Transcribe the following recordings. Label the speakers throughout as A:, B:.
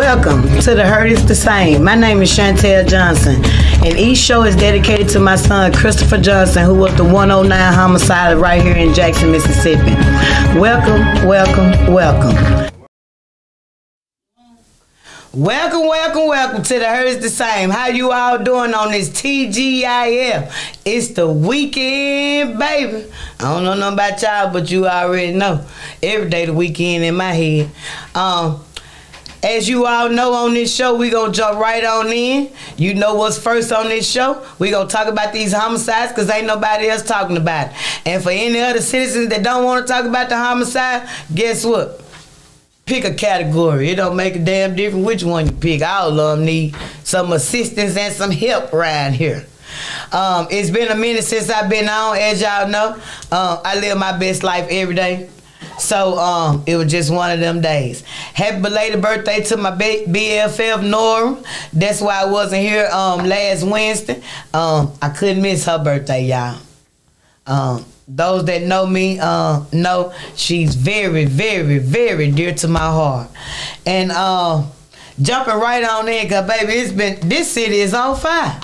A: Welcome to The Hurt is the Same. My name is Shantell Johnson, and each show is dedicated to my son Christopher Johnson, who was the 109 homicide right here in Jackson, Mississippi. Welcome, welcome, welcome. Welcome to The Hurt is the Same. How you all doing on this TGIF? It's the weekend, baby. I don't know nothing about y'all, but you already know. Every day the weekend in my head. As you all know on this show, we gonna jump right on in. You know what's first on this show? We gonna talk about these homicides because ain't nobody else talking about it. And for any other citizens that don't want to talk about the homicide, guess what? Pick a category. It don't make a damn difference which one you pick. All of them need some assistance and some help around here. It's been a minute since I've been on, as y'all know. I live my best life every day. So it was just one of them days. Happy belated birthday to my BFF Nora. That's why I wasn't here last Wednesday. I couldn't miss her birthday, y'all. Those that know me know she's very, very, very dear to my heart. And jumping right on in, cause baby, this city is on fire.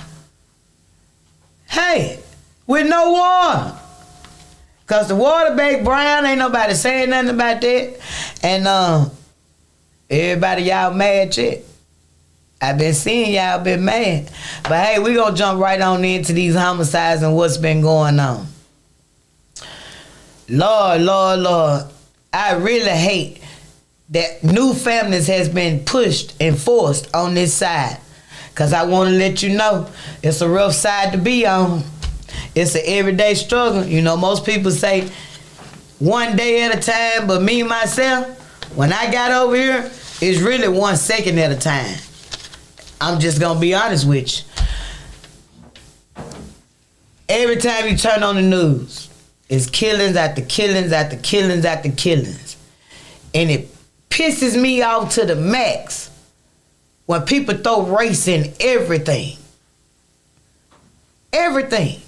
A: Hey, with no water. Cause the water back brown, ain't nobody saying nothing about that. And everybody y'all mad yet. I've been seeing y'all been mad. But hey, we gonna jump right on into these homicides and what's been going on. Lord, I really hate that new families has been pushed and forced on this side. Cause I wanna let you know, it's a rough side to be on. It's an everyday struggle. You know, most people say one day at a time, but me, myself, when I got over here, it's really 1 second at a time. I'm just gonna be honest with you. Every time you turn on the news, it's killings after killings after killings after killings. And it pisses me off to the max when people throw race in everything. Everything.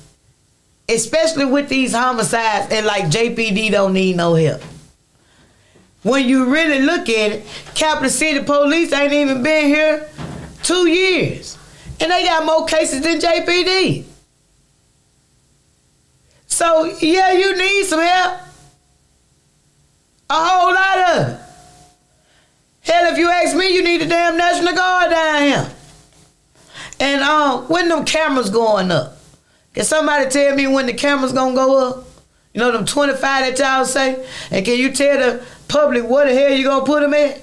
A: Especially with these homicides, and like JPD don't need no help. When you really look at it, Capital City Police ain't even been here 2 years. And they got more cases than JPD. So, yeah, you need some help. A whole lot of it. Hell, if you ask me, you need a damn National Guard down here. And when them cameras going up? Can somebody tell me when the camera's gonna go up? You know them 25 that y'all say? And can you tell the public what the hell you gonna put them at?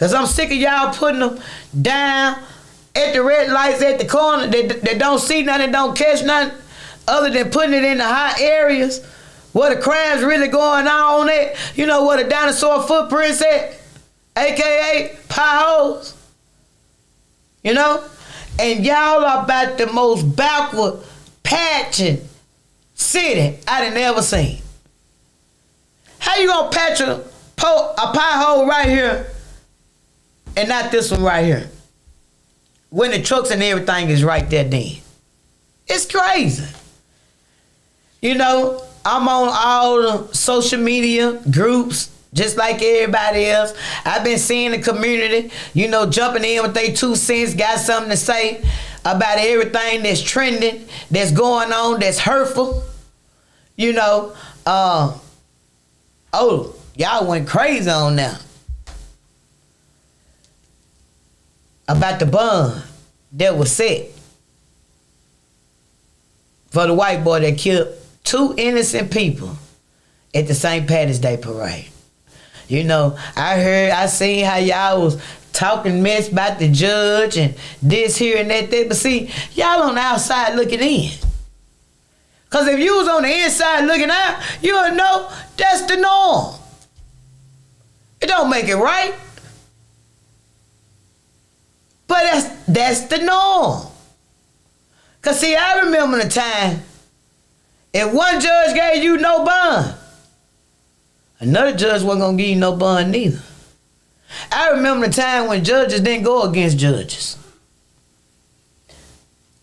A: Cause I'm sick of y'all putting them down at the red lights at the corner that don't see nothing, don't catch nothing, other than putting it in the hot areas where the crime's really going on at. You know where the dinosaur footprints at? AKA potholes. You know? And y'all are about the most backward patching city I done ever seen. How you gonna patch a pothole right here and not this one right here? When the trucks and everything is right there then. It's crazy. You know, I'm on all the social media groups, just like everybody else. I've been seeing the community, you know, jumping in with their 2 cents, got something to say about everything that's trending, that's going on, that's hurtful. You know, y'all went crazy on now. About the bond that was set for the white boy that killed 2 innocent people at the St. Patty's Day parade. You know, I seen how y'all was talking mess about the judge and this here and that there. But see, y'all on the outside looking in. Because if you was on the inside looking out, you would know that's the norm. It don't make it right. But that's the norm. Because see, I remember the time, if one judge gave you no bond, another judge wasn't going to give you no bond neither. I remember the time when judges didn't go against judges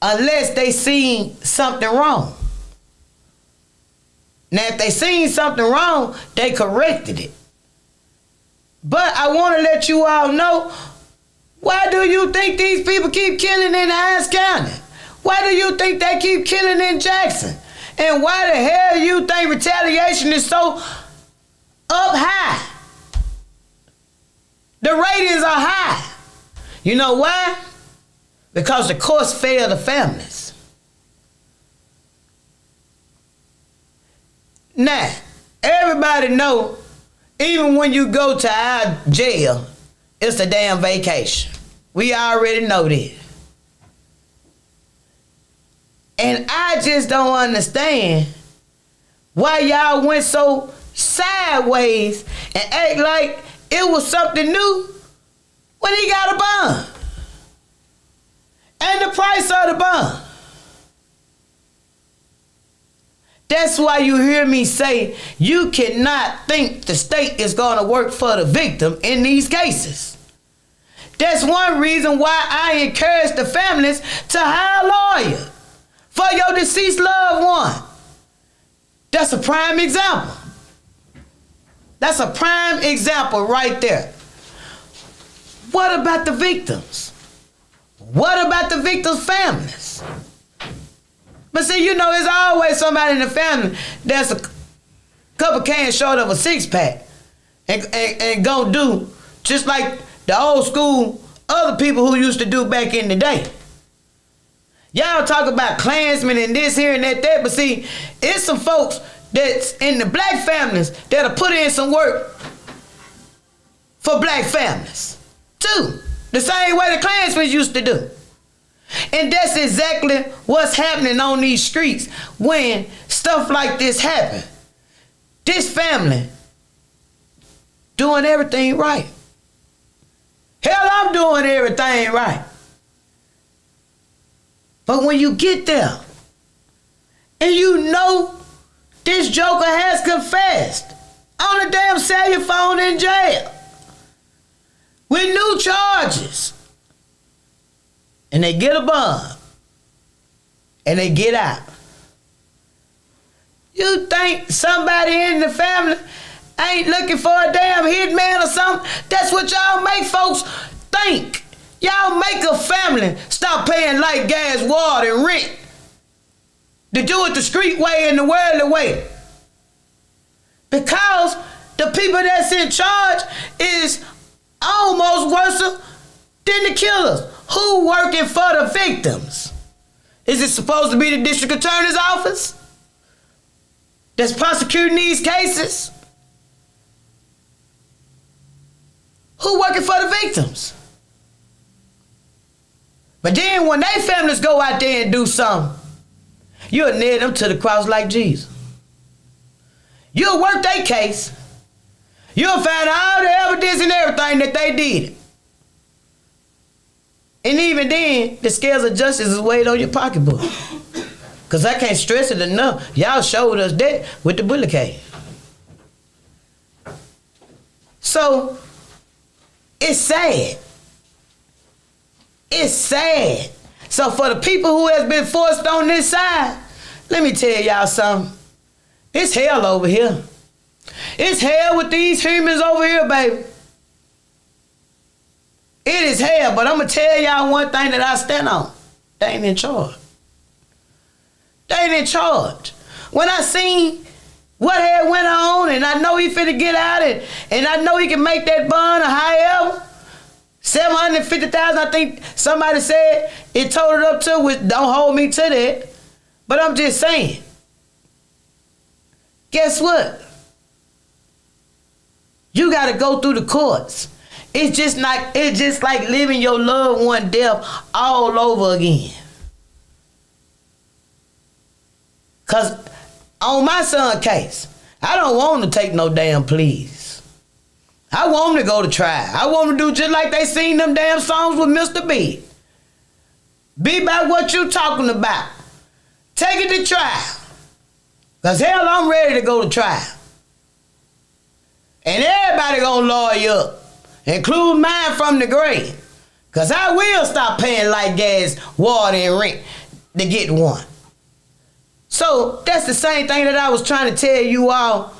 A: unless they seen something wrong. Now, if they seen something wrong, they corrected it. But I want to let you all know Why do you think these people keep killing in Hines County? Why do you think they keep killing in Jackson? And why the hell you think retaliation is so up high? The ratings are high. You know why? Because the courts fail the families. Now, everybody know, even when you go to our jail, it's a damn vacation. We already know that. And I just don't understand why y'all went so sideways and act like it was something new when he got a bond. And the price of the bond. That's why you hear me say you cannot think the state is going to work for the victim in these cases. That's one reason why I encourage the families to hire a lawyer for your deceased loved one. That's a prime example. That's a prime example right there. What about the victims? What about the victims' families? But see, you know, there's always somebody in the family that's a couple cans short of a six-pack and gonna do just like the old school other people who used to do back in the day. Y'all talk about Klansmen and this here and that, but see, it's some folks that's in the black families that'll put in some work for black families too. The same way the Klansmen used to do. And that's exactly what's happening on these streets when stuff like this happen. This family doing everything right. Hell, I'm doing everything right. But when you get there and you know this joker has confessed on a damn cellular phone in jail with new charges, and they get a bond and they get out, you think somebody in the family ain't looking for a damn hitman or something? That's what y'all make folks think. Y'all make a family stop paying light, gas, water, and rent to do it the street way and the worldly way. Because the people that's in charge is almost worse than the killers. Who working for the victims? Is it supposed to be the district attorney's office that's prosecuting these cases? Who working for the victims? But then when they families go out there and do something, you'll nail them to the cross like Jesus. You'll work their case. You'll find all the evidence and everything that they did. And even then, the scales of justice is weighed on your pocketbook. Because I can't stress it enough. Y'all showed us that with the bullet case. So, it's sad. It's sad. So for the people who has been forced on this side, let me tell y'all something. It's hell over here. It's hell with these humans over here, baby. It is hell, but I'm going to tell y'all one thing that I stand on. They ain't in charge. They ain't in charge. When I seen what had went on, and I know he finna get out, and I know he can make that bond or however, $750,000, I think somebody said it totaled up to, which don't hold me to that. But I'm just saying, guess what? You gotta go through the courts. It's just like living your loved one death all over again. Cause on my son's case, I don't want to take no damn pleas. I want him to go to trial. I want him to do just like they seen them damn songs with Mr. B. Be about what you talking about. Take it to trial. Cause hell, I'm ready to go to trial. And everybody gonna lawyer up, include mine from the grave. Cause I will stop paying light, gas, water, and rent to get one. So that's the same thing that I was trying to tell you all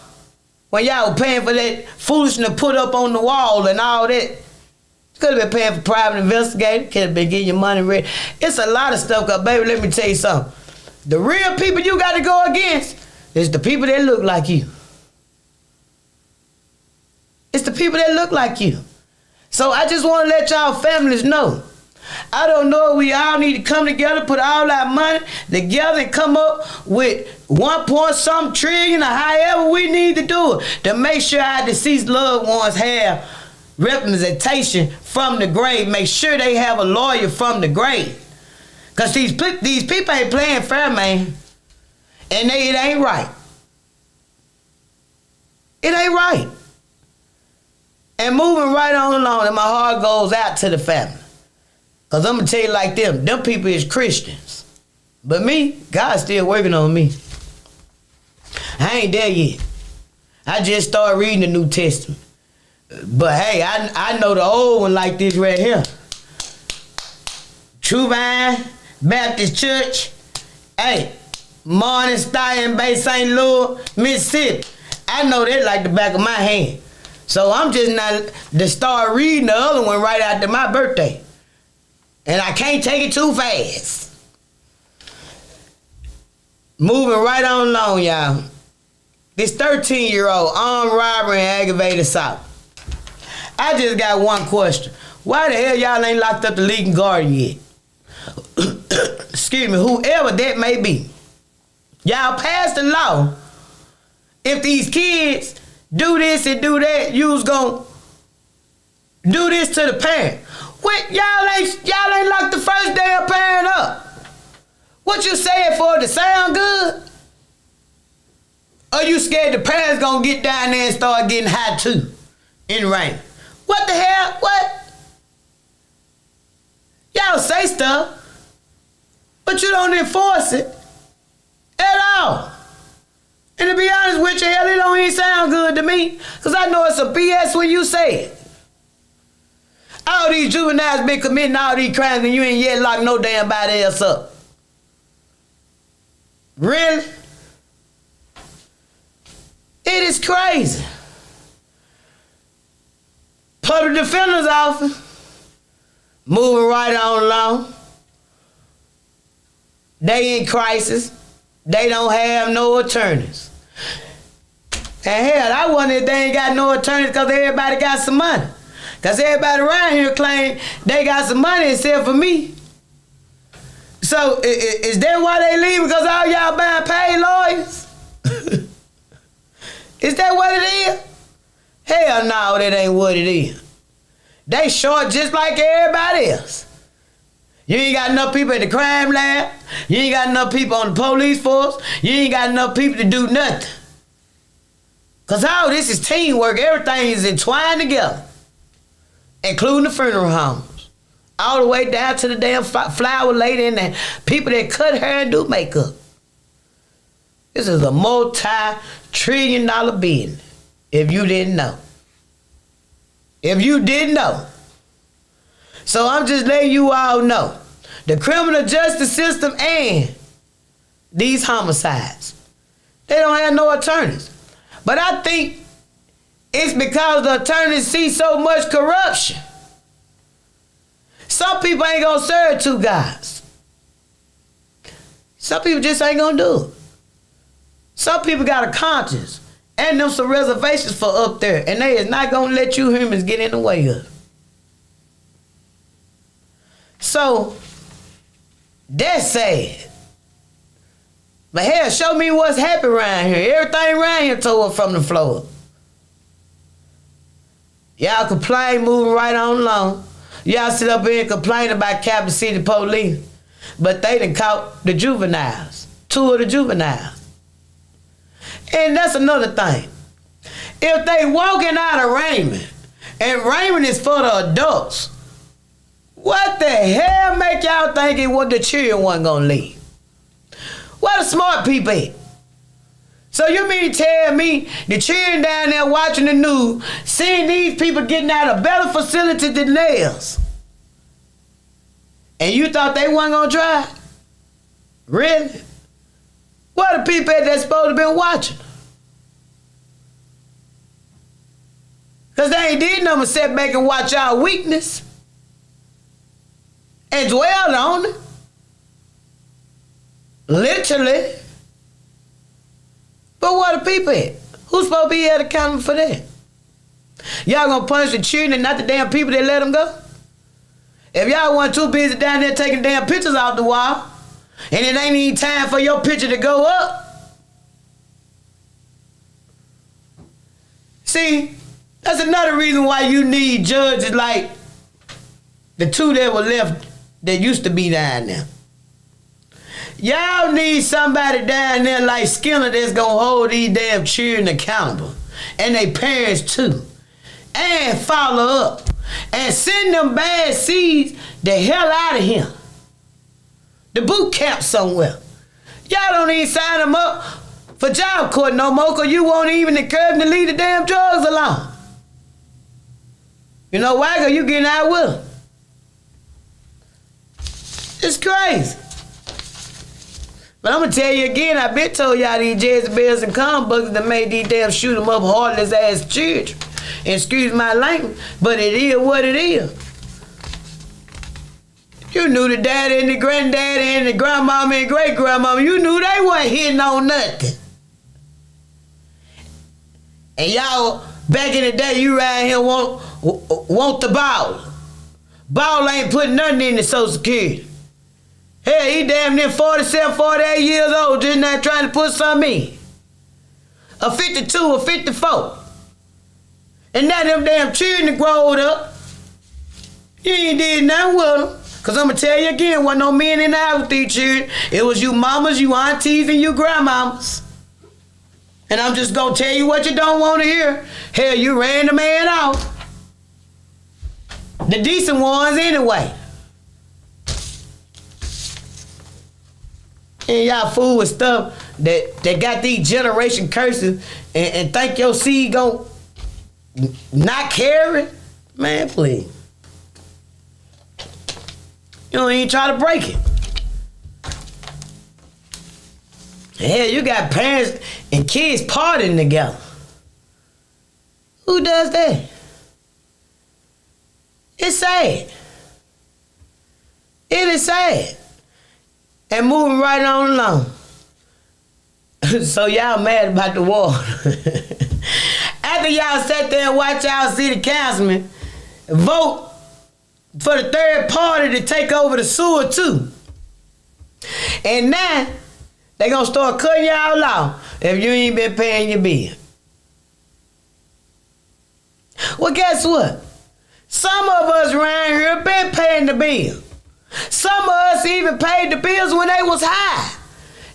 A: when y'all were paying for that foolishness to put up on the wall and all that. Could have been paying for private investigator. Could have been getting your money ready. It's a lot of stuff, cause baby, let me tell you something. The real people you got to go against is the people that look like you. It's the people that look like you. So I just want to let y'all families know. I don't know if we all need to come together, put all our money together and come up with 1 trillion or however we need to do it to make sure our deceased loved ones have representation from the grave. Make sure they have a lawyer from the grave. Because these people ain't playing fair, man. And it ain't right. It ain't right. And moving right on along, and my heart goes out to the family. Because I'm going to tell you like them people is Christians. But me, God's still working on me. I ain't there yet. I just started reading the New Testament. But hey, I know the old one like this right here. True Vine Baptist Church. Hey, Morning Star in Bay St. Louis, Mississippi. I know that like the back of my hand. So I'm just not to start reading the other one right after my birthday. And I can't take it too fast. Moving right on along, y'all. This 13-year-old armed robbery and aggravated assault. I just got one question. Why the hell y'all ain't locked up the leading guardian yet? Excuse me, whoever that may be. Y'all passed the law. If these kids do this and do that, you was gonna do this to the parent. What, y'all ain't locked the first damn parent up. What you saying for it to sound good? Or you scared the parents gonna get down there and start getting high too in the rain? What the hell? What? Y'all say stuff, but you don't enforce it at all. And to be honest with you, hell, it don't even sound good to me, because I know it's a BS when you say it. All these juveniles been committing all these crimes and you ain't yet locked no damn body else up. Really? It is crazy. Public Defender's Office, moving right on along. They in crisis. They don't have no attorneys. And hell, I wonder if they ain't got no attorneys because everybody got some money. Because everybody around here claim they got some money except for me. So is that why they leave? Because all y'all buying paid lawyers? Is that what it is? Hell no, that ain't what it is. They short just like everybody else. You ain't got enough people at the crime lab. You ain't got enough people on the police force. You ain't got enough people to do nothing. Because all this is teamwork. Everything is entwined together. Including the funeral homes. All the way down to the damn flower lady and the people that cut hair and do makeup. This is a multi-trillion-dollar business, if you didn't know. If you didn't know. So I'm just letting you all know. The criminal justice system and these homicides, they don't have no attorneys. But I think it's because the attorneys see so much corruption. Some people ain't gonna serve two guys. Some people just ain't gonna do it. Some people got a conscience and them some reservations for up there, and they is not gonna let you humans get in the way of it. So that's sad. But hell, show me what's happening around here. Everything around here tore up from the floor. Y'all complain, moving right on along. Y'all sit up here and complain about Capital City Police. But they done caught the juveniles. 2 of the juveniles. And that's another thing. If they walking out of Raymond, and Raymond is for the adults, what the hell make y'all think it was the children wasn't gonna leave? Where the smart people at? So you mean to tell me the children down there watching the news, seeing these people getting out of better facility than theirs, and you thought they wasn't gonna try? Really? What the people that's supposed to been watching? Because they ain't did nothing but sit back and watch y'all weakness. and dwell on it. Literally. But where the people at? Who's supposed to be held accountable for that? Y'all gonna punish the children and not the damn people that let them go? If y'all want too busy down there taking damn pictures off the wall, and it ain't even time for your picture to go up. See, that's another reason why you need judges like the two that were left that used to be down there. Y'all need somebody down there like Skinner that's gonna hold these damn children accountable. And they parents too. And follow up. And send them bad seeds the hell out of here. The boot camp somewhere. Y'all don't even sign them up for job court no more because you won't even encourage them to leave the damn drugs alone. You know why? Because you getting out with them. It's crazy. But I'm going to tell you again, I been told y'all these Jezebels and conbugs that made these damn shoot 'em up heartless ass children. Excuse my language, but it is what it is. You knew the daddy and the granddaddy and the grandmama and great-grandmama. You knew they wasn't hitting on nothing. And y'all, back in the day, you right here want the ball. Ball ain't putting nothing in the Social Security. Hell, he damn near 47, 48 years old, just not trying to put something in. A 52, a 54. And now them damn children growed up. You ain't did nothing with them. Because I'm going to tell you again, wasn't no men in the house with these children. It was you mamas, you aunties, and you grandmamas. And I'm just going to tell you what you don't want to hear. Hell, you ran the man off. The decent ones anyway. And y'all fool with stuff that got these generation curses and think your seed gon' not carry? Man, please. You don't even try to break it. Hell, you got parents and kids partying together. Who does that? It's sad. It is sad. And moving right on along. So y'all mad about the water. After y'all sat there and watch y'all city councilman vote for the third party to take over the sewer too. And now they gonna start cutting y'all off if you ain't been paying your bill. Well, guess what? Some of us around here been paying the bill. Some of us even paid the bills when they was high.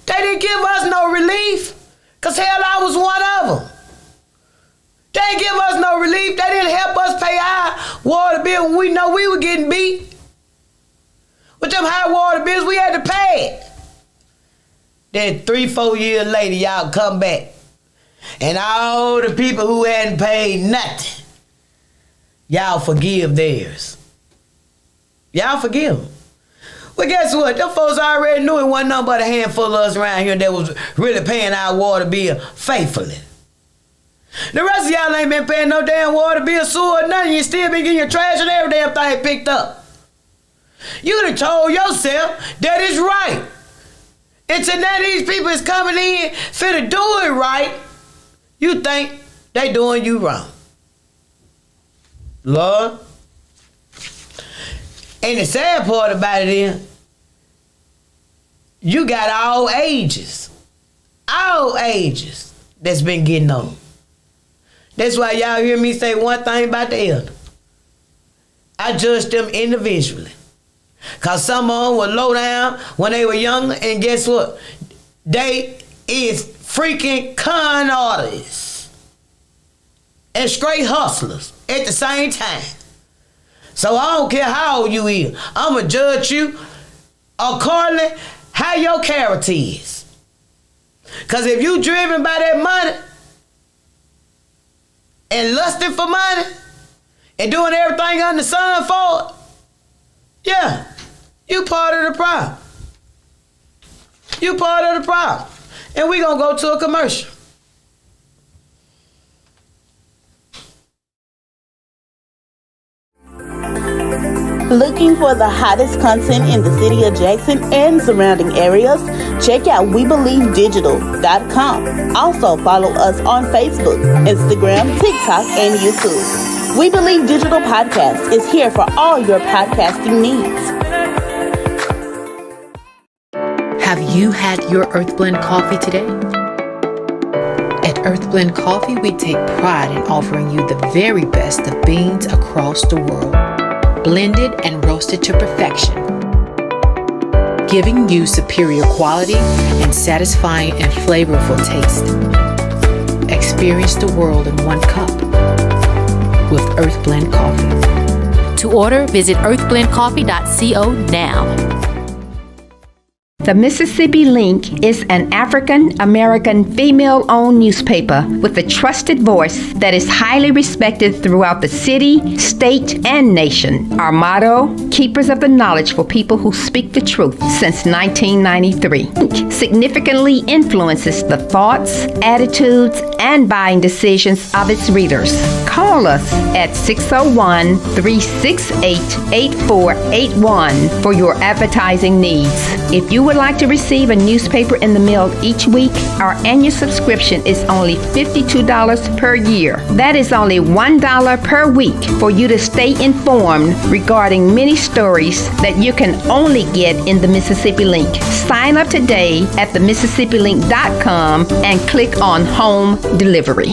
A: They didn't give us no relief, because hell, I was one of them. They didn't give us no relief. They didn't help us pay our water bill when we know we were getting beat. With them high water bills, we had to pay it. Then 3-4 years later, y'all come back. And all the people who hadn't paid nothing, y'all forgive theirs. Y'all forgive them. Well, guess what? Them folks already knew it wasn't nothing but a handful of us around here that was really paying our water bill faithfully. The rest of y'all ain't been paying no damn water bill, sewer, nothing. You still been getting your trash and every damn thing picked up. You done told yourself that it's right. And so now these people is coming in finna do it right. You think they doing you wrong. Lord. And the sad part about it is, you got all ages that's been getting on. That's why y'all hear me say one thing about the elder. I judge them individually. Because some of them were low down when they were younger, and guess what? They is freaking con artists and straight hustlers at the same time. So I don't care how old you is. I'm going to judge you accordingly how your character is. Because if you driven by that money and lusting for money and doing everything under the sun for it, yeah, you part of the problem. You part of the problem. And we going to go to a commercial.
B: Looking for the hottest content in the city of Jackson and surrounding areas? Check out WeBelieveDigital.com. Also follow us on Facebook, Instagram, TikTok, and YouTube. We Believe Digital Podcast is here for all your podcasting needs.
C: Have you had your Earthblend coffee today? At Earthblend Coffee, we take pride in offering you the very best of beans across the world, blended and roasted to perfection, giving you superior quality and satisfying and flavorful taste. Experience the world in one cup with Earthblend Coffee.
D: To order, visit earthblendcoffee.co now.
E: The Mississippi Link is an African-American female-owned newspaper with a trusted voice that is highly respected throughout the city, state, and nation. Our motto, Keepers of the Knowledge for People Who Speak the Truth, since 1993. Link significantly influences the thoughts, attitudes, and buying decisions of its readers. Call us at 601-368-8481 for your advertising needs. If you would like to receive a newspaper in the mail each week, our annual subscription is only $52 per year. That is only $1 per week for you to stay informed regarding many stories that you can only get in the Mississippi Link. Sign up today at themississippiLink.com and click on Home Delivery.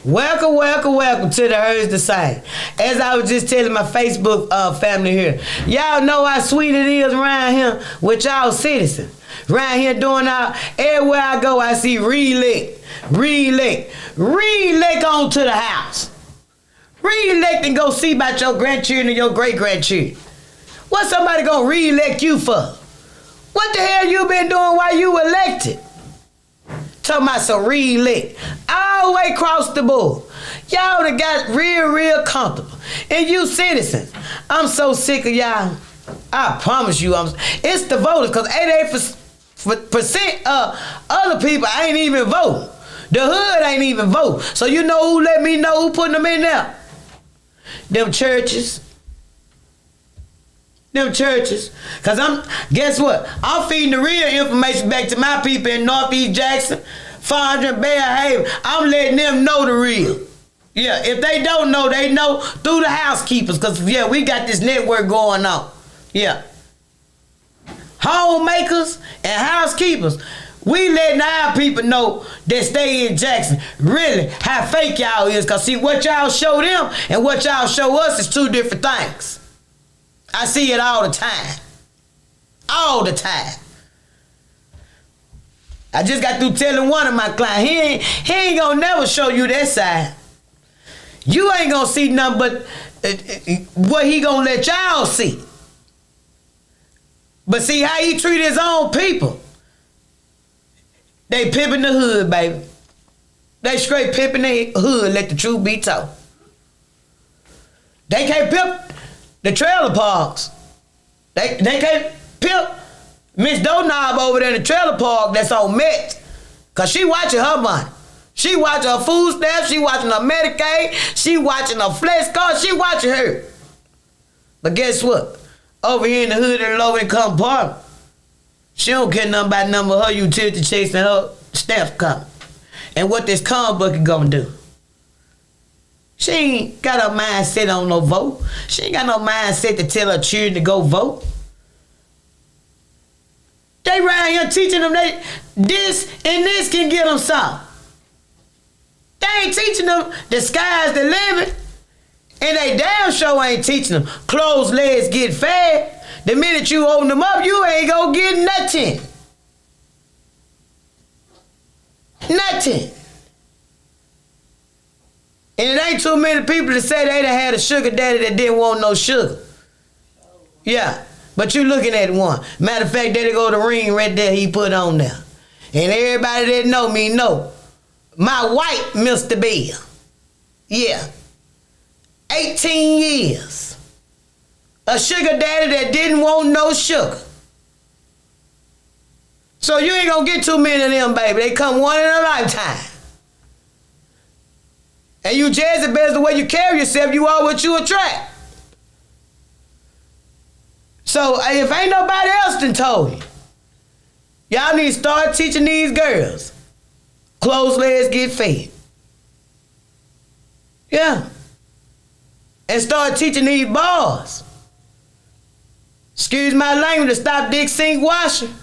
A: Welcome to the Herds to Say. As I was just telling my Facebook family here, y'all know how sweet it is around here with y'all citizens. Around here doing out, everywhere I go, I see reelect on to the house. Reelect and go see about your grandchildren and your great-grandchildren. What somebody gonna reelect you for? What the hell you been doing while you elected? Talking about some reelect. All the way across the board. Y'all done got real comfortable. And you citizens, I'm so sick of y'all. I promise you, it's the voters, because 88% of other people ain't even vote. The hood ain't even vote. So you know who let me know who putting them in there? Them churches. Cause guess what? I'm feeding the real information back to my people in Northeast Jackson, 400 Bear Haven. I'm letting them know the real. Yeah, if they don't know, they know through the housekeepers. Cause yeah, we got this network going on. Yeah. Homemakers and housekeepers. We letting our people know that stay in Jackson really how fake y'all is. Cause see, what y'all show them and what y'all show us is two different things. I see it all the time. All the time. I just got through telling one of my clients, he ain't gonna never show you that side. You ain't gonna see nothing but what he gonna let y'all see. But see how he treat his own people. They pimping the hood, baby. They straight pimping the hood, let the truth be told. They can't pimp the trailer parks. They can't pimp Miss Doorknob over there in the trailer park that's on Met. Cause she watching her money. She watching her food stamps, she watching her Medicaid, she watching her flex card, she watching her. But guess what? Over here in the hood in the low income part, she don't care nothing about none of her utility checks and her stamps coming. And what this con bucket gonna do? She ain't got her mindset on no vote. She ain't got no mindset to tell her children to go vote. They around here teaching them this and this can get them something. They ain't teaching them the sky's the limit. And they damn sure ain't teaching them closed legs get fed. The minute you open them up, you ain't gonna get nothing. Nothing. And it ain't too many people that say they done had a sugar daddy that didn't want no sugar. Yeah, but you looking at one. Matter of fact, there go the ring right there he put on there. And everybody that know me know. My white Mr. Bill. Yeah. 18 years. A sugar daddy that didn't want no sugar. So you ain't gonna get too many of them, baby. They come one in a lifetime. And you Jezebel's the way you carry yourself, you are what you attract. So if ain't nobody else done told you, y'all need to start teaching these girls. Closed legs get fed. Yeah. And start teaching these boys. Excuse my language, to stop dick sink washing.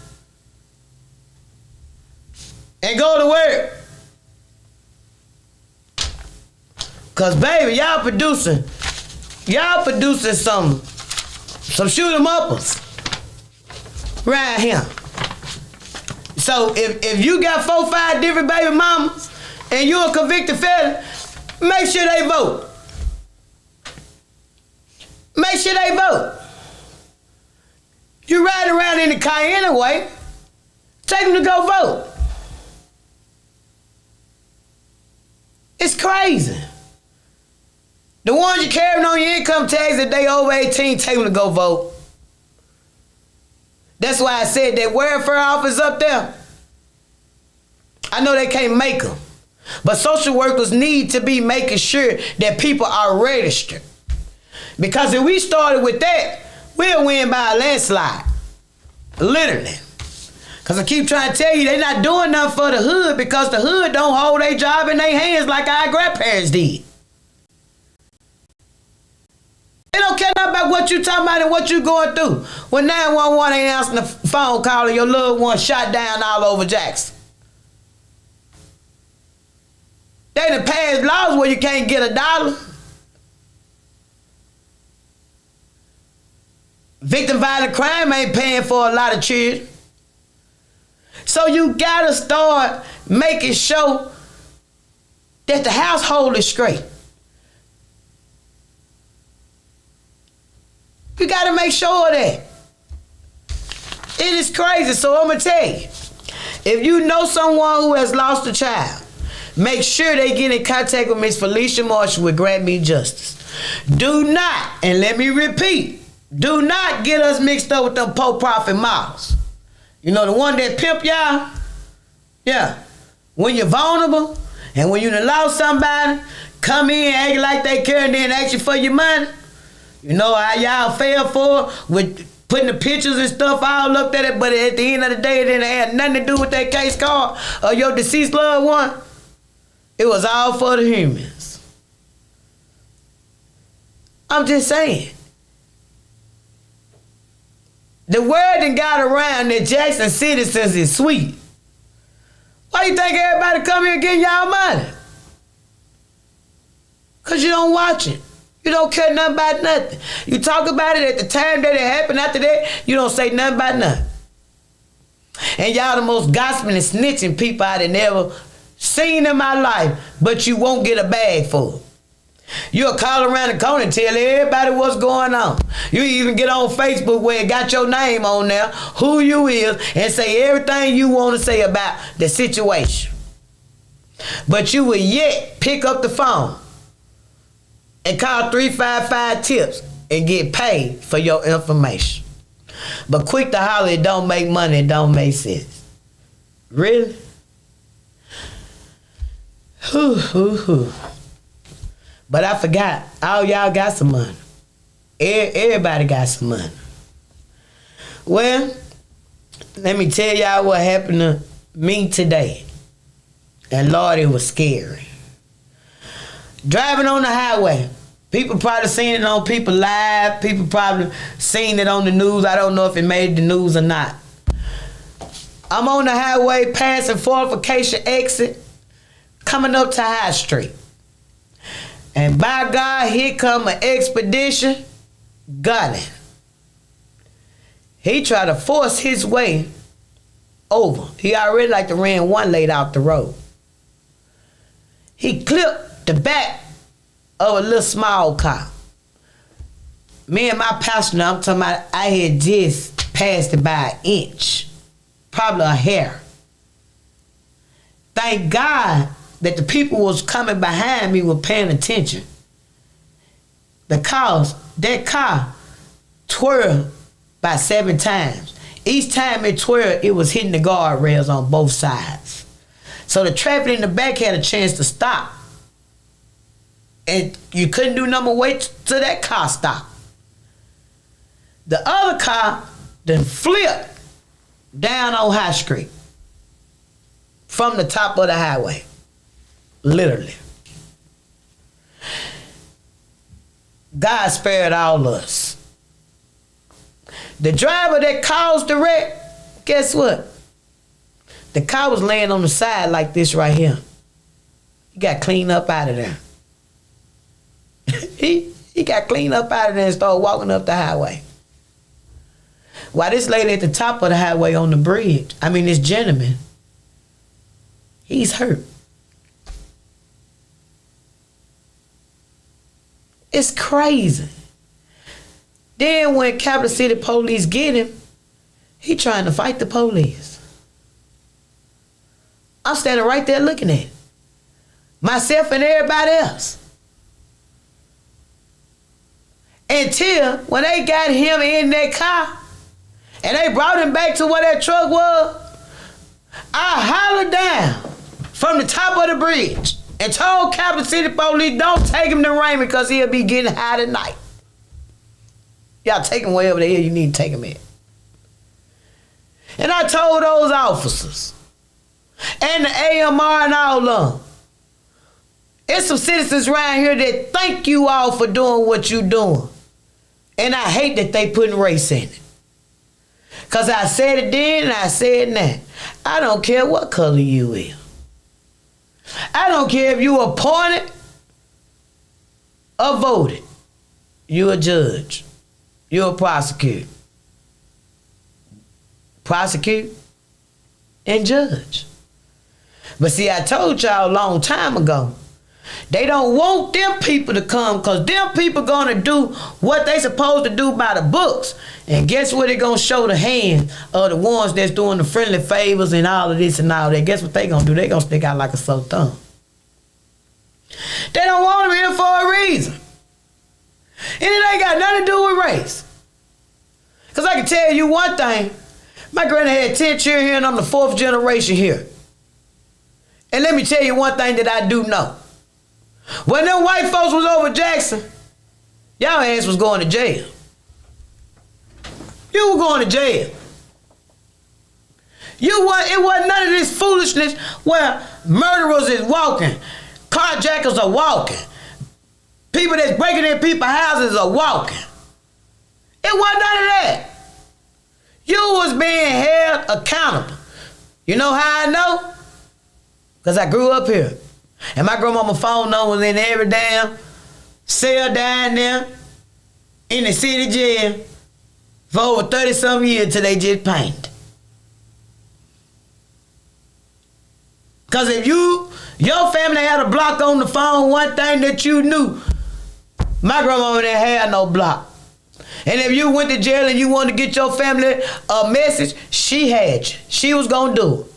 A: And go to work. Cause baby, y'all producing some shoot 'em uppers right here. So if you got 4-5 different baby mamas and you a convicted felon, make sure they vote. Make sure they vote. You riding around in the car anyway, take them to go vote. It's crazy. The ones you carrying on your income tax, if they over 18, take them to go vote. That's why I said that welfare office up there, I know they can't make them, but social workers need to be making sure that people are registered. Because if we started with that, we'll win by a landslide. Literally. Because I keep trying to tell you, they're not doing nothing for the hood because the hood don't hold their job in their hands like our grandparents did. They don't care nothing about what you talking about and what you going through. When 911 ain't answering the phone call and your loved one shot down all over Jackson. They done passed laws where you can't get $1. Victim violent crime ain't paying for a lot of children. So you gotta start making sure that the household is straight. You gotta make sure of that. It is crazy, so I'm gonna tell you. If you know someone who has lost a child, make sure they get in contact with Miss Felicia Marshall with Grant Me Justice. Do not, and let me repeat, do not get us mixed up with them for-profit models. You know, the one that pimp y'all? Yeah. When you're vulnerable and when you done lost somebody, come in, act like they care and then ask you for your money. You know how y'all fell for it with putting the pictures and stuff all up there, but at the end of the day, it didn't have nothing to do with that case card or your deceased loved one. It was all for the humans. I'm just saying. The word that got around that Jackson citizens is sweet. Why you think everybody come here getting y'all money? Because you don't watch it. You don't care nothing about nothing. You talk about it at the time that it happened. After that, you don't say nothing about nothing. And y'all the most gossiping and snitching people I done ever seen in my life, but you won't get a bag for it. You'll call around the corner and tell everybody what's going on. You even get on Facebook where it got your name on there, who you is, and say everything you want to say about the situation. But you will yet pick up the phone and call 355 tips and get paid for your information. But quick to holler, it don't make money, it don't make sense. Really? Whew. But I forgot, all y'all got some money. Everybody got some money. Well, let me tell y'all what happened to me today. And Lord, it was scary. Driving on the highway. People probably seen it on People Live. People probably seen it on the news. I don't know if it made the news or not. I'm on the highway passing Fortification exit, coming up to High Street. And by God, here come an expedition gunning. He tried to force his way over. He already like to ran one lady out the road. He clipped the back of a little small car. Me and my passenger, I'm talking about, I had just passed it by an inch. Probably a hair. Thank God that the people was coming behind me were paying attention. Because that car twirled by 7 times. Each time it twirled, it was hitting the guardrails on both sides. So the traffic in the back had a chance to stop. And you couldn't do number wait till that car stopped. The other car then flipped down on High Street from the top of the highway. Literally. God spared all of us. The driver that caused the wreck, guess what? The car was laying on the side like this right here. He got cleaned up out of there. he got cleaned up out of there and started walking up the highway. While this lady at the top of the highway on the bridge, this gentleman, he's hurt. It's crazy. Then when Capital City police get him, he trying to fight the police. I'm standing right there looking at it. Myself and everybody else. Until when they got him in that car and they brought him back to where that truck was, I hollered down from the top of the bridge and told Capital City police, don't take him to Raymond because he'll be getting high tonight. Y'all take him wherever the hell you need to take him in. And I told those officers and the AMR and all of them, there's some citizens around here that thank you all for doing what you doing. And I hate that they putting race in it. Because I said it then and I said it now. I don't care what color you is. I don't care if you appointed or voted. You a judge. You a prosecutor. Prosecute and judge. But see, I told y'all a long time ago, they don't want them people to come because them people gonna do what they supposed to do by the books. And guess what? They gonna show the hand of the ones that's doing the friendly favors and all of this and all that. Guess what they gonna do? They gonna stick out like a sore thumb. They don't want them here for a reason. And it ain't got nothing to do with race. Because I can tell you one thing. My granny had 10 children here and I'm the 4th generation here. And let me tell you one thing that I do know. When them white folks was over Jackson, y'all ass was going to jail. You were going to jail. It wasn't none of this foolishness where murderers is walking, carjackers are walking, people that's breaking in people's houses are walking. It wasn't none of that. You was being held accountable. You know how I know? Because I grew up here. And my grandmama's phone number was in every damn cell down there in the city jail for over 30-some years till they just painted. Because if your family had a block on the phone, one thing that you knew, my grandmama didn't have no block. And if you went to jail and you wanted to get your family a message, she had you. She was going to do it.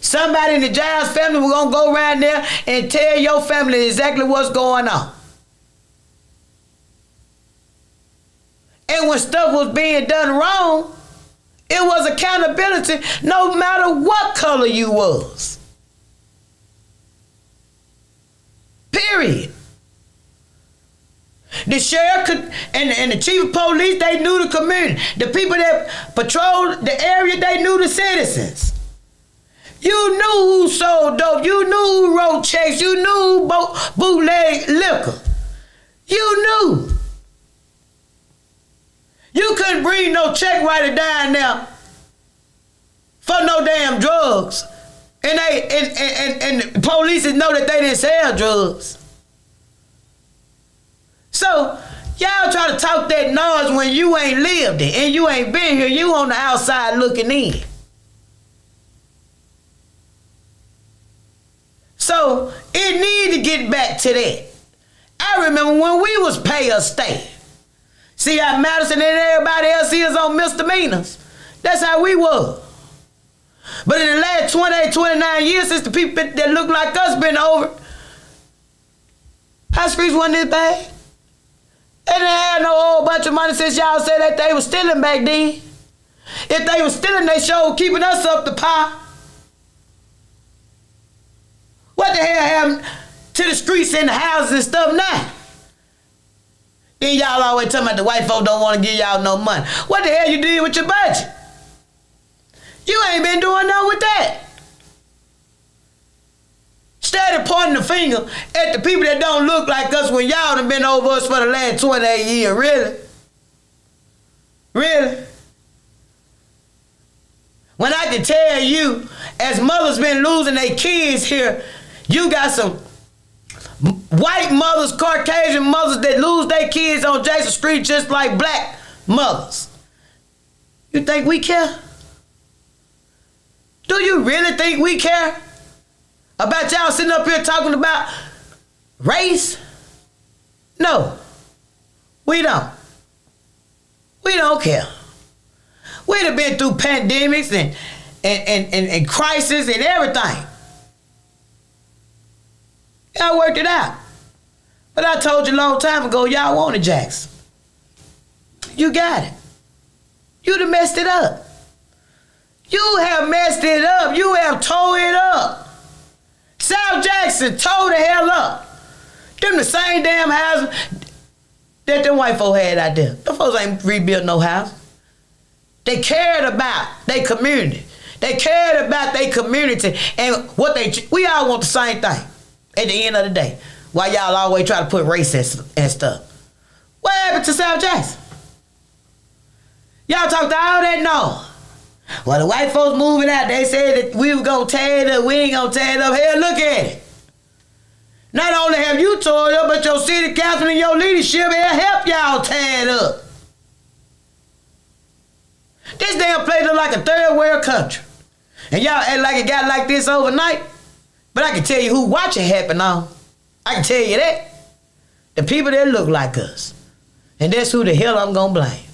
A: Somebody in the Giles family was going to go around there and tell your family exactly what's going on. And when stuff was being done wrong, it was accountability no matter what color you was. Period. The sheriff and the chief of police, they knew the community. The people that patrolled the area, they knew the citizens. You knew who sold dope. You knew who wrote checks. You knew who bootleg liquor. You knew. You couldn't bring no check writer down there for no damn drugs. And the police know that they didn't sell drugs. So, y'all try to talk that noise when you ain't lived it and you ain't been here. You on the outside looking in. So, it need to get back to that. I remember when we was pay or stay. See how Madison and everybody else is on misdemeanors? That's how we was. But in the last 28, 29 years since the people that look like us been over, high streets wasn't this bad. They didn't have no whole bunch of money since y'all said that they was stealing back then. If they was stealing, they showed keeping us up the par. What the hell happened to the streets and the houses and stuff now? Then y'all always talking about the white folks don't want to give y'all no money. What the hell you did with your budget? You ain't been doing nothing with that. Instead of pointing the finger at the people that don't look like us when y'all done been over us for the last 28 years. Really? Really? When I can tell you, as mothers been losing their kids here, you got some white mothers, Caucasian mothers that lose their kids on Jackson Street just like black mothers. You think we care? Do you really think we care about y'all sitting up here talking about race? No, we don't. We don't care. We'd have been through pandemics and crisis and everything. Y'all worked it out. But I told you a long time ago, y'all wanted Jackson. You got it. You done messed it up. You have messed it up. You have tore it up. South Jackson tore the hell up. Them the same damn houses that them white folks had out there. Them folks ain't rebuilt no house. They cared about their community. They cared about their community and what we all want the same thing at the end of the day. Why y'all always try to put race and stuff? What happened to South Jackson? Y'all talked all that no. Well, the white folks moving out, they said that we were gonna tear it up, we ain't gonna tear it up. Hell, look at it. Not only have you tore it up, but your city council and your leadership will help y'all tear it up. This damn place look like a third world country. And y'all act like it got like this overnight. But I can tell you who watch it happen on. I can tell you that. The people that look like us. And that's who the hell I'm gonna blame.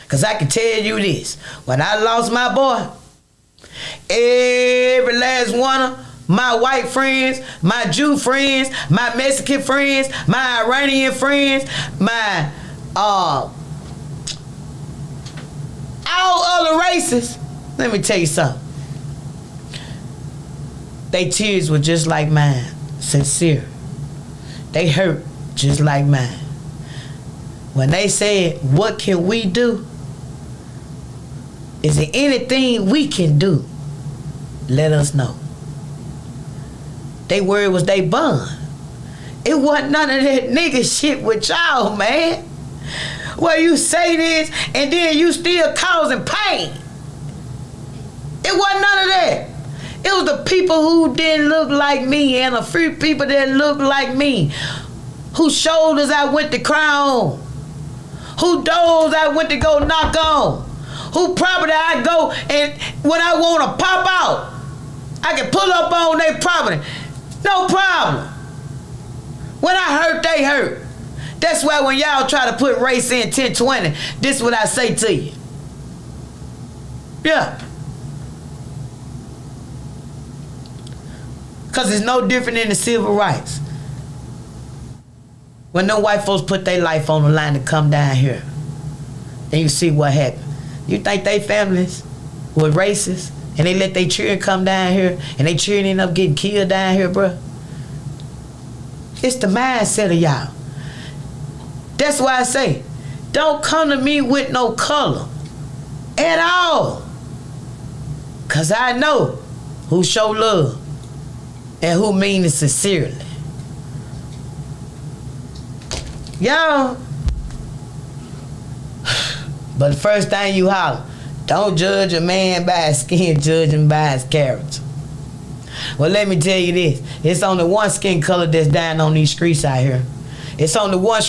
A: Because I can tell you this. When I lost my boy, every last one of my white friends, my Jew friends, my Mexican friends, my Iranian friends, my all other races, let me tell you something. They tears were just like mine, sincere. They hurt just like mine. When they said, what can we do? Is there anything we can do? Let us know. They word was they bun. It wasn't none of that nigga shit with y'all, man. Where you say this and then you still causing pain. It wasn't none of that. It was the people who didn't look like me and a few people that looked like me. Whose shoulders I went to cry on. Who doors I went to go knock on. Who property I go and when I want to pop out, I can pull up on their property. No problem. When I hurt, they hurt. That's why when y'all try to put race in 1020, this is what I say to you. Yeah. Because it's no different than the civil rights. When them white folks put their life on the line to come down here, and you see what happened. You think they families were racist and they let their children come down here and they children end up getting killed down here, bruh? It's the mindset of y'all. That's why I say, don't come to me with no color at all. Because I know who show love and who mean it sincerely. Y'all, but the first thing you holler, don't judge a man by his skin, judge him by his character. Well, let me tell you this. It's only one skin color that's dying on these streets out here. It's only one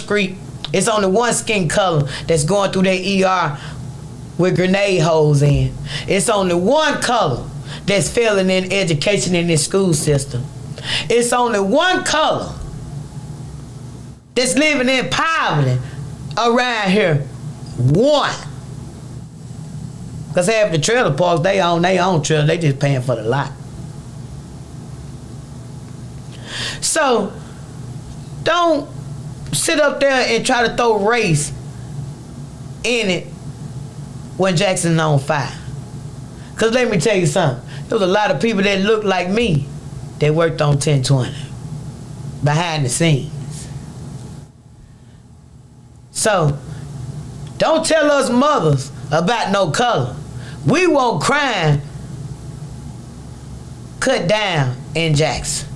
A: skin color that's going through their ER with grenade holes in. It's only one color that's failing in education in this school system. It's only one color that's living in poverty around here. One. Because half the trailer parks, they own their own trailer. They just paying for the lot. So, don't sit up there and try to throw race in it when Jackson on fire. Because let me tell you something. There was a lot of people that looked like me that worked on 1020 behind the scenes. So, don't tell us mothers about no color. We want crime cut down in Jackson.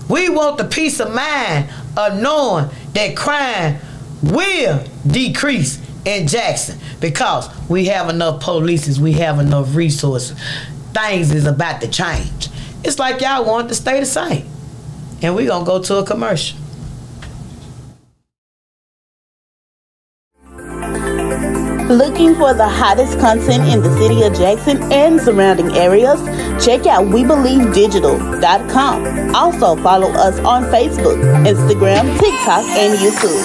A: We want the peace of mind of knowing that crime will decrease in Jackson because we have enough police, we have enough resources. Things is about to change. It's like y'all want to stay the same. And we're going to go to a commercial.
B: Looking for the hottest content in the city of Jackson and surrounding areas? Check out WeBelieveDigital.com. Also follow us on Facebook, Instagram, TikTok, and YouTube.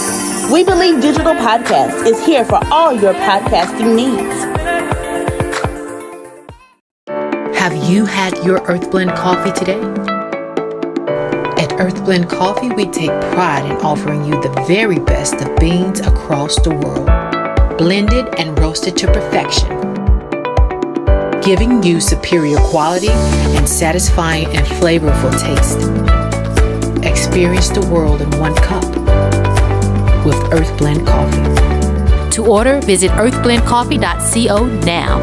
B: We Believe Digital Podcast is here for all your podcasting needs.
C: Have you had your Earthblend coffee today? At Earthblend Coffee, we take pride in offering you the very best of beans across the world, blended and roasted to perfection, giving you superior quality and satisfying and flavorful taste. Experience the world in one cup with Earthblend Coffee.
D: To order, visit earthblendcoffee.co now.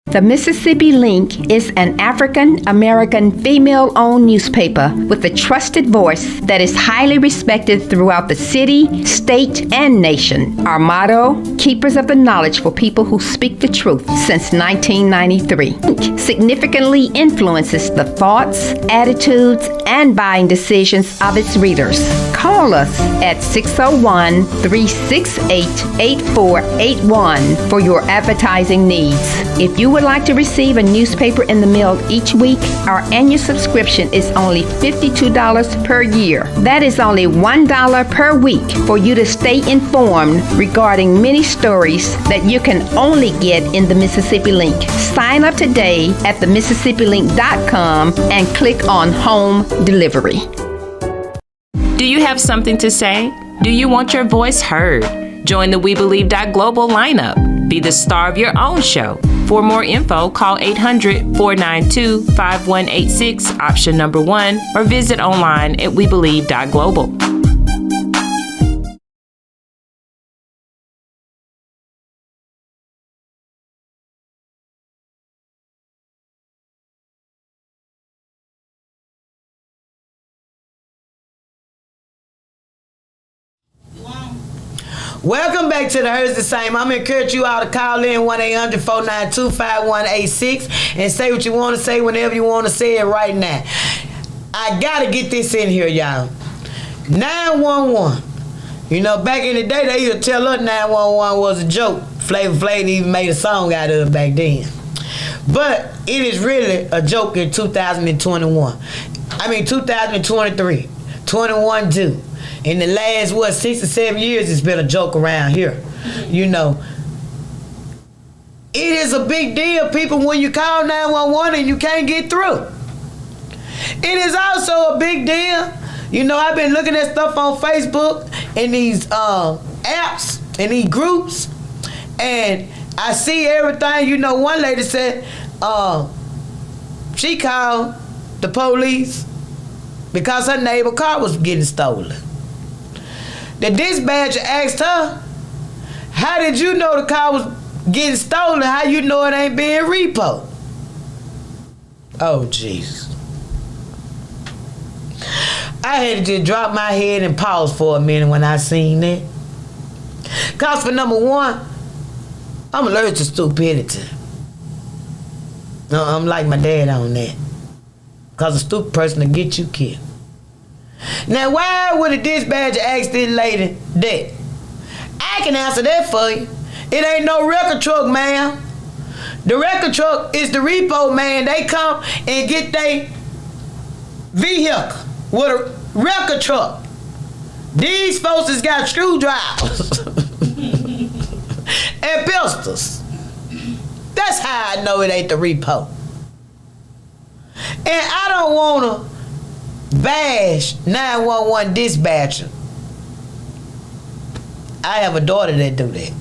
E: The Mississippi Link is an African American female owned newspaper with a trusted voice that is highly respected throughout the city, state, and nation. Our motto, Keepers of the Knowledge for People Who Speak the Truth, since 1993. Link significantly influences the thoughts, attitudes, and buying decisions of its readers. Call us at 601-368-8481 for your advertising needs. If you would like to receive a newspaper in the mail each week, our annual subscription is only $52 per year. That is only $1 per week for you to stay informed regarding many stories that you can only get in the Mississippi Link. Sign up today at themississippiLink.com and click on Home Delivery.
F: Do you have something to say? Do you want your voice heard? Join the We Believe Global lineup. Be the star of your own show. For more info, call 800-492-5186, option number 1, or visit online at webelieve.global.
A: Welcome back to the Heard the Same. I'm encouraging you all to call in 1-800-492-5186 and say what you want to say whenever you want to say it right now. I got to get this in here, y'all. 911. You know, back in the day, they used to tell us 911 was a joke. Flavor Flav even made a song out of it back then. But it is really a joke in 2021. I mean, 2023. 21 too. In the last, 6 or 7 years, it's been a joke around here. You know, it is a big deal, people, when you call 911 and you can't get through. It is also a big deal. You know, I've been looking at stuff on Facebook and these apps and these groups, and I see everything. You know, one lady said she called the police because her neighbor's car was getting stolen. The dispatcher asked her, how did you know the car was getting stolen? How you know it ain't being repoed? Oh, jeez. I had to just drop my head and pause for a minute when I seen that. Because for number one, I'm allergic to stupidity. I'm like my dad on that. Because a stupid person will get you killed. Now, why would a dispatcher ask this lady that? I can answer that for you. It ain't no record truck, ma'am. The record truck is the repo man. They come and get their vehicle with a record truck. These folks has got screwdrivers and pistols. That's how I know it ain't the repo. And I don't want to bash 911 dispatcher. I have a daughter that do that.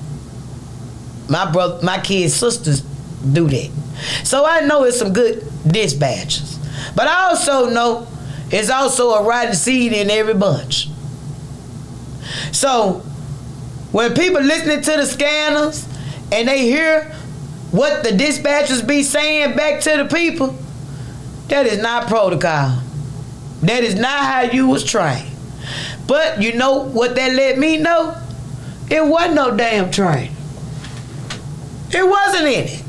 A: My kids' sisters do that. So I know it's some good dispatchers. But I also know it's also a rotten seed in every bunch. So when people listening to the scanners and they hear what the dispatchers be saying back to the people, that is not protocol. That is not how you was trained. But you know what that let me know? It wasn't no damn train. It wasn't any.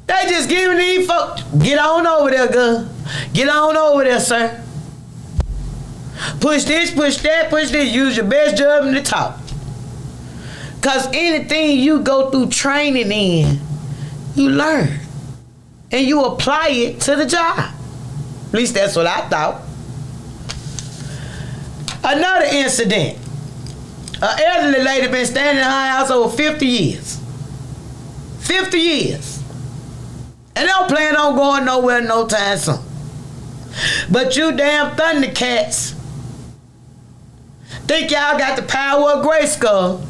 A: They just giving these folks, get on over there, girl. Get on over there, sir. Push this, push that, push this. Use your best judgment to talk. Because anything you go through training in, you learn. And you apply it to the job. At least that's what I thought. Another incident. An elderly lady been standing in her house over 50 years. 50 years. And don't plan on going nowhere no time soon. But you damn Thundercats think y'all got the power of Grayskull.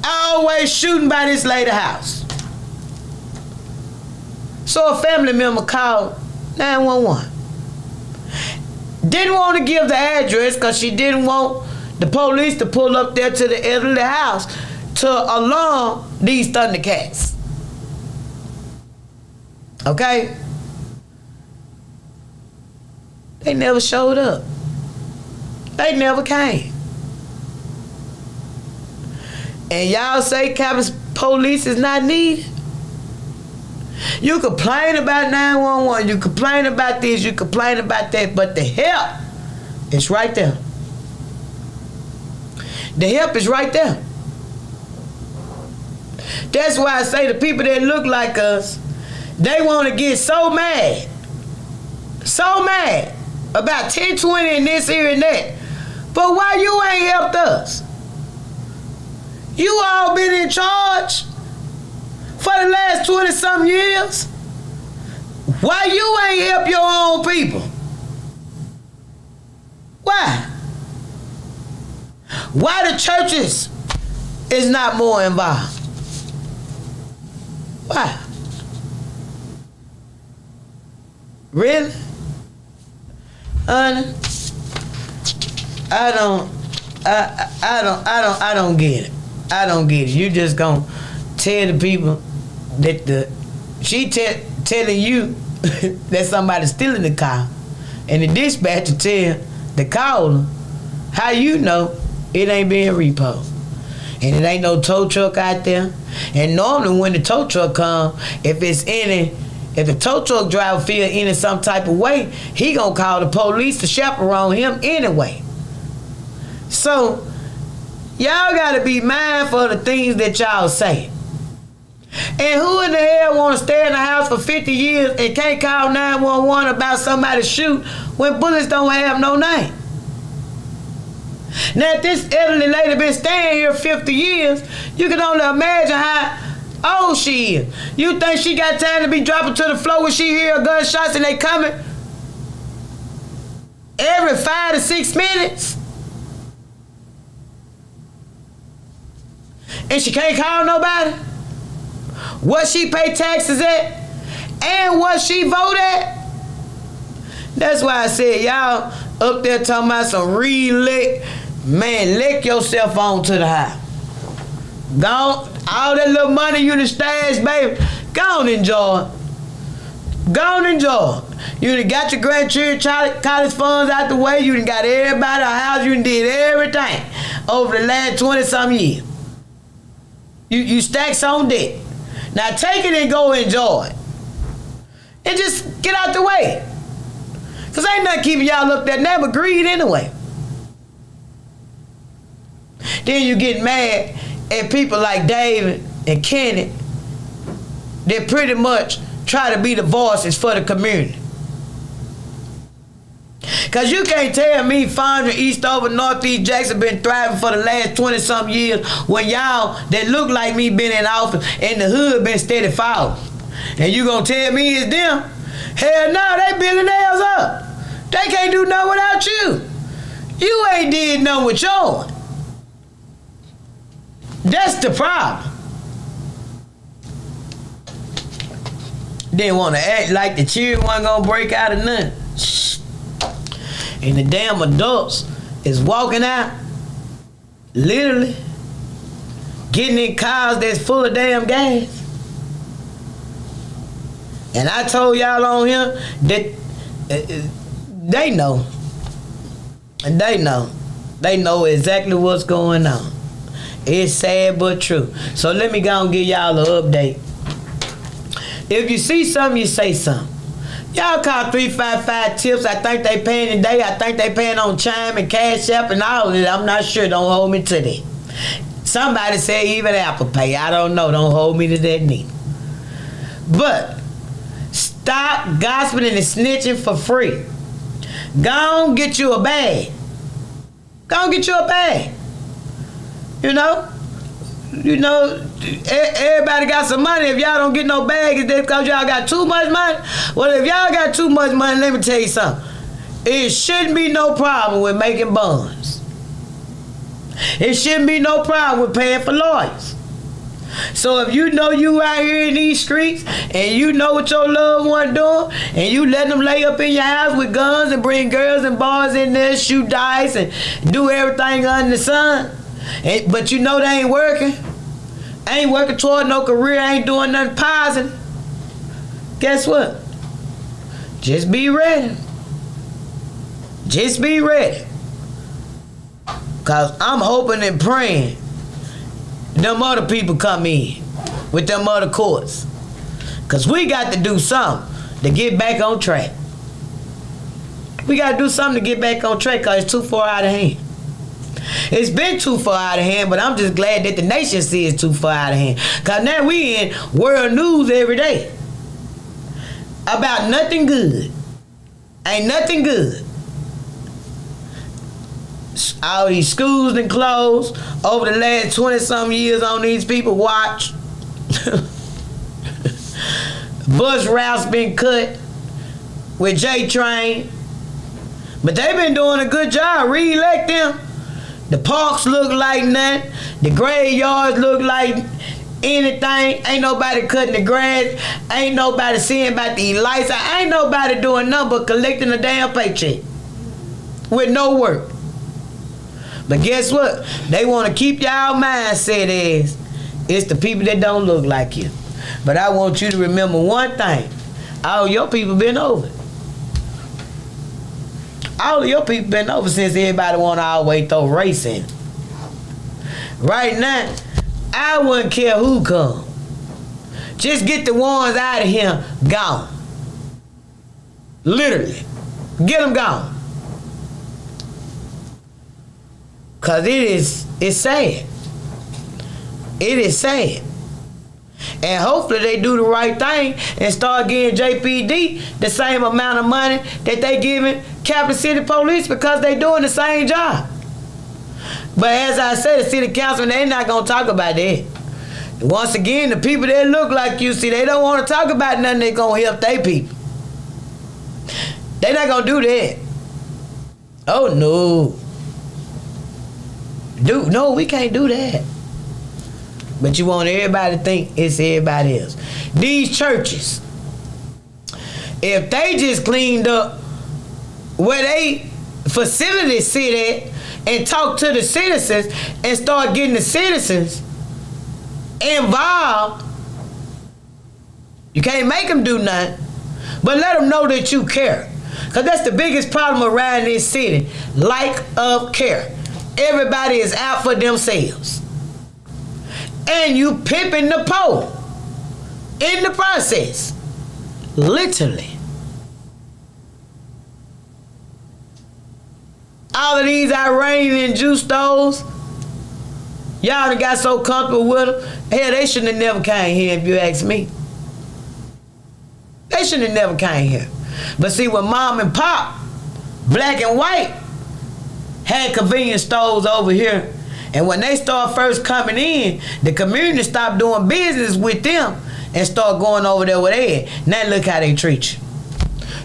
A: Always shooting by this lady house. So a family member called 911. Didn't want to give the address because she didn't want the police to pull up there to the elderly house to alarm these Thundercats. Okay? They never showed up. They never came. And y'all say Captain's police is not needed? You complain about 911, you complain about this, you complain about that, but the help is right there. The help is right there. That's why I say the people that look like us, they want to get so mad about 10, 20 and this, here, and that. But why you ain't helped us? You all been in charge for the last 20-something years. Why you ain't help your own people? Why? Why the churches is not more involved? Why? Really? Honey, I don't get it. I don't get it. You just gonna tell the people that she telling you that somebody's stealing the car, and the dispatcher tell the caller, how you know it ain't being repo, and it ain't no tow truck out there. And normally when the tow truck come, if the tow truck driver feel any some type of way, he gonna call the police to chaperone him anyway. So y'all gotta be mindful of the things that y'all say. And who in the hell wanna stay in the house for 50 years and can't call 911 about somebody shoot when bullets don't have no name? Now if this elderly lady been staying here 50 years, you can only imagine how old she is. You think she got time to be dropping to the floor when she hear gunshots and they coming every 5 to 6 minutes? And she can't call nobody? What she pay taxes at? And what she vote at? That's why I said y'all up there talking about some re-lick. Man, lick yourself on to the house. Go all that little money you done stashed, baby, go on enjoy it. Go on enjoy it. You done got your grandchildren college funds out the way. You done got everybody a house. You done did everything over the last 20-something years. You stacks on debt. Now take it and go enjoy it. And just get out the way. Because ain't nothing keeping y'all up there now but greed anyway. Then you get mad at people like David and Kenny that pretty much try to be the voices for the community. Because you can't tell me Fondren, Eastover, Northeast Jackson been thriving for the last 20-something years when y'all that look like me been in office and the hood been steady falling. And you gonna tell me it's them? Hell no, they billionaires up. They can't do nothing without you. You ain't did nothing with yours. That's the problem. Didn't want to act like the children wasn't gonna break out of nothing. And the damn adults is walking out Literally. Getting in cars that's full of damn gas. And I told y'all on here that they know. And they know. They know exactly what's going on. It's sad but true. So let me go and give y'all an update. If you see something, you say something. Y'all call 355 tips. I think they paying today. I think they paying on Chime and Cash App and all of it. I'm not sure. Don't hold me to that. Somebody said even Apple Pay. I don't know. Don't hold me to that neither. But stop gossiping and snitching for free. Go on, get you a bag. Go on, get you a bag. You know, everybody got some money. If y'all don't get no bag, is that because y'all got too much money? Well, if y'all got too much money, let me tell you something. It shouldn't be no problem with making bonds. It shouldn't be no problem with paying for lawyers. So if you know you out here in these streets and you know what your loved one doing and you let them lay up in your house with guns and bring girls and boys in there, shoot dice and do everything under the sun, but you know they ain't working toward no career, ain't doing nothing positive, guess what? Just be ready. Just be ready. Because I'm hoping and praying them other people come in with them other courts. Because we got to do something to get back on track. We got to do something to get back on track because it's too far out of hand. It's been too far out of hand, but I'm just glad that the nation sees it's too far out of hand. Because now we in world news every day about nothing good. Ain't nothing good. All these schools and closed over the last 20-something years on these people watch. Bus routes been cut with J-Train. But they been doing a good job. Re-elect them. The parks look like nothing. The graveyards look like anything. Ain't nobody cutting the grass. Ain't nobody seeing about the lights. Ain't nobody doing nothing but collecting a damn paycheck with no work. But guess what? They want to keep y'all mindset as it's the people that don't look like you. But I want you to remember one thing. All your people been over. All of your people been over since everybody want to always throw race in. Right now, I wouldn't care who come. Just get the ones out of here gone. Literally. Get them gone. Because it's sad. It is sad. And hopefully they do the right thing and start giving JPD the same amount of money that they giving Capital City Police because they doing the same job. But as I said, the city council, they not going to talk about that. Once again, the people that look like you, see, they don't want to talk about nothing that's going to help their people. They not going to do that. Oh, no. Dude, no, we can't do that. But you want everybody to think it's everybody else. These churches, if they just cleaned up where they facilities sit at and talk to the citizens and start getting the citizens involved, you can't make them do nothing, but let them know that you care. Because that's the biggest problem around this city, lack of care. Everybody is out for themselves. And you pimping the poor in the process. Literally. All of these Iranian juice stores, y'all done got so comfortable with them. Hell, they shouldn't have never came here if you ask me. They shouldn't have never came here. But see, when mom and pop, black and white, had convenience stores over here, and when they start first coming in, the community stopped doing business with them and start going over there with they at. Now look how they treat you.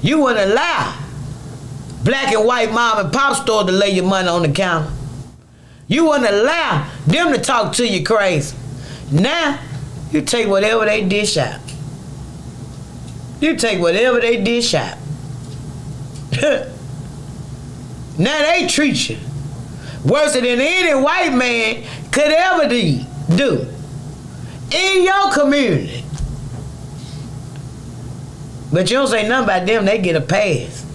A: You wouldn't allow black and white mom and pop store to lay your money on the counter. You wouldn't allow them to talk to you crazy. Now, you take whatever they dish out. You take whatever they dish out. Now they treat you. worse than any white man could ever do in your community. But you don't say nothing about them, they get a pass.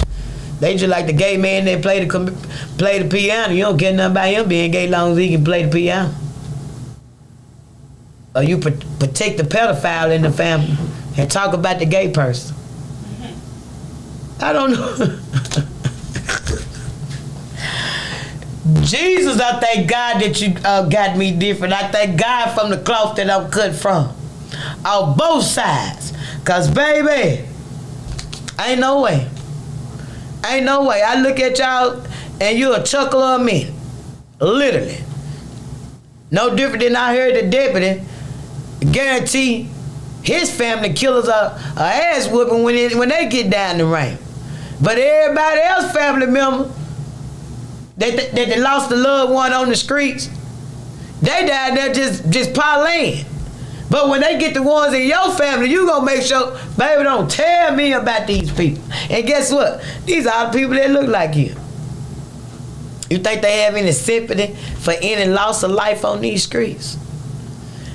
A: They just like the gay man that play the piano. You don't care nothing about him being gay as long as he can play the piano. Or you protect the pedophile in the family and talk about the gay person. I don't know. Jesus, I thank God that you got me different. I thank God from the cloth that I'm cut from. On both sides. Because, baby, ain't no way. Ain't no way. I look at y'all and you a chuckle of me. Literally. No different than I heard the deputy guarantee his family killers a ass whooping when they get down the range. But everybody else family member that they lost a loved one on the streets, they down there just parlaying. But when they get the ones in your family, you gonna make sure, baby, don't tell me about these people. And guess what? These are the people that look like you. You think they have any sympathy for any loss of life on these streets?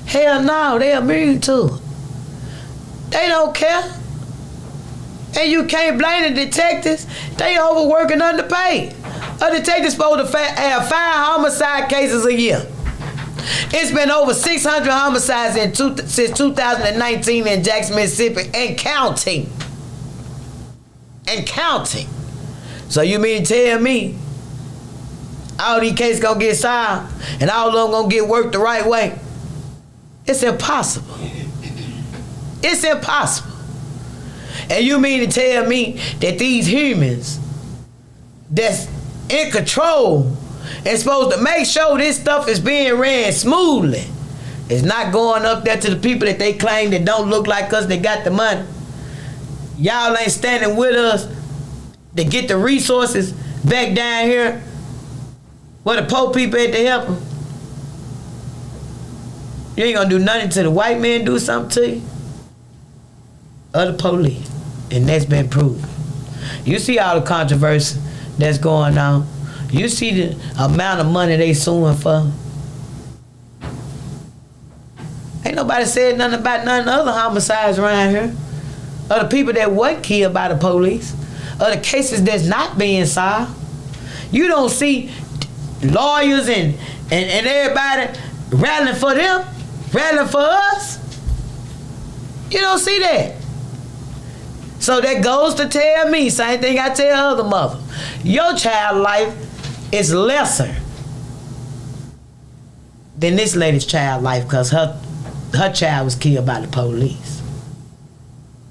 A: Hell no, they're immune to it. They don't care. And you can't blame the detectives. They overworking, underpaid. A detective's supposed to have 5 homicide cases a year. It's been over 600 homicides since 2019 in Jackson, Mississippi, and counting. And counting. So you mean to tell me all these cases gonna get solved and all of them gonna get worked the right way? It's impossible. It's impossible. And you mean to tell me that these humans that's in control and supposed to make sure this stuff is being ran smoothly is not going up there to the people that they claim that don't look like us, that got the money? Y'all ain't standing with us to get the resources back down here where the poor people had to help them. You ain't gonna do nothing till the white man do something to you or the police. And that's been proven. You see all the controversy that's going on. You see the amount of money they suing for. Ain't nobody said nothing about none of the other homicides around here. Or the people that wasn't killed by the police. Or the cases that's not being solved. You don't see lawyers and everybody rallying for them, rallying for us. You don't see that. So that goes to tell me, same thing I tell other mothers, your child life is lesser than this lady's child life because her child was killed by the police.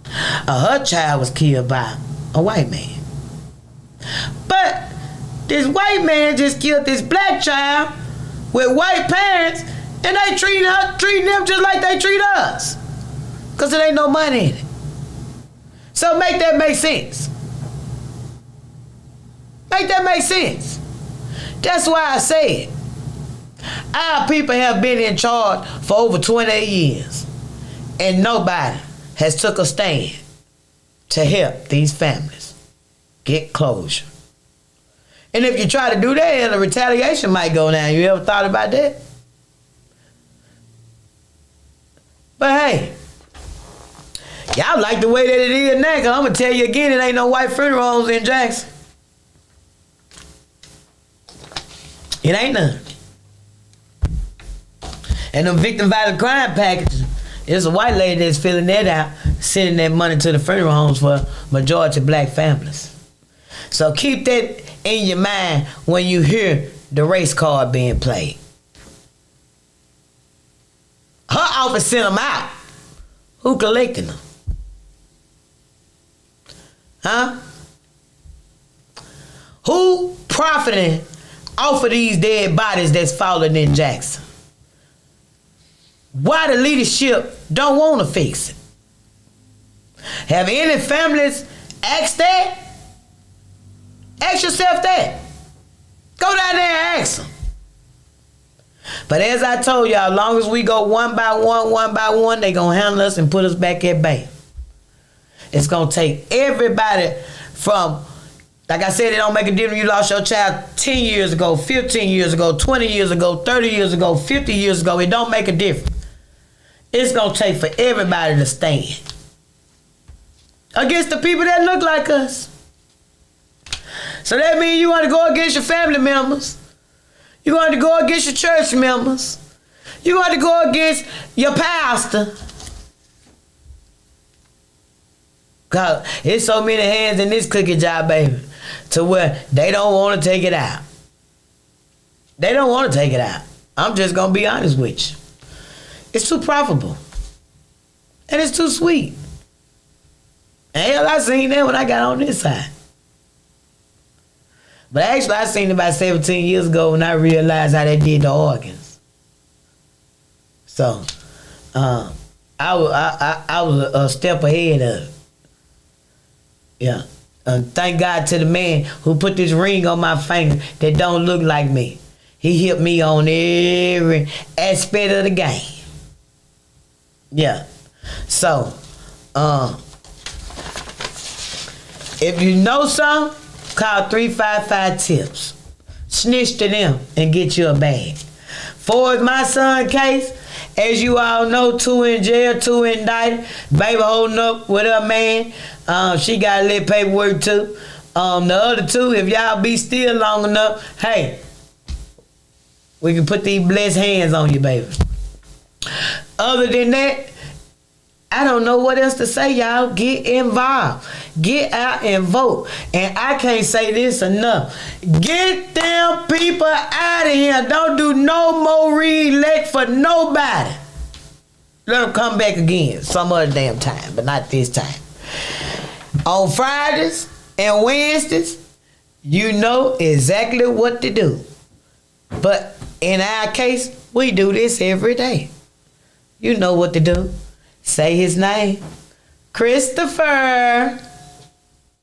A: Her child was killed by a white man. But this white man just killed this black child with white parents, and they treating them just like they treat us because there ain't no money in it. So make that make sense. Make that make sense. That's why I said our people have been in charge for over 28 years and nobody has took a stand to help these families get closure. And if you try to do that, the retaliation might go down. You ever thought about that? But hey, y'all like the way that it is now, because I'm going to tell you again, it ain't no white funeral homes in Jackson. It ain't none. And them victim violent crime packages, there's a white lady that's filling that out, sending that money to the funeral homes for majority black families. So keep that in your mind when you hear the race card being played. Her office sent them out. Who collecting them? Huh? Who profiting off of these dead bodies that's falling in Jackson? Why the leadership don't want to fix it? Have any families asked that? Ask yourself that. Go down there and ask them. But as I told y'all, as long as we go one by one, they gonna handle us and put us back at bay. It's gonna take everybody from Like I said, it don't make a difference if you lost your child 10 years ago, 15 years ago, 20 years ago, 30 years ago, 50 years ago. It don't make a difference. It's going to take for everybody to stand against the people that look like us. So that means you want to go against your family members. You want to go against your church members. You want to go against your pastor. God, it's so many hands in this cookie jar, baby, to where they don't want to take it out. They don't want to take it out. I'm just going to be honest with you. It's too profitable. And it's too sweet. And hell, I seen that when I got on this side. But actually, I seen it about 17 years ago when I realized how they did the organs. So, I was a step ahead of it. Yeah. Thank God to the man who put this ring on my finger that don't look like me. He hit me on every aspect of the game. Yeah. So, if you know something, call 355-TIPS. Snitch to them and get you a bag. For my son case, as you all know, 2 in jail, 2 indicted. Baby holding up with her man. She got a little paperwork too. The other 2, if y'all be still long enough, hey, we can put these blessed hands on you, baby. Other than that, I don't know what else to say, y'all. Get involved. Get out and vote. And I can't say this enough. Get them people out of here. Don't do no more re-elect for nobody. Let them come back again some other damn time, but not this time. On Fridays and Wednesdays, you know exactly what to do. But in our case, we do this every day. You know what to do. Say his name. Christopher.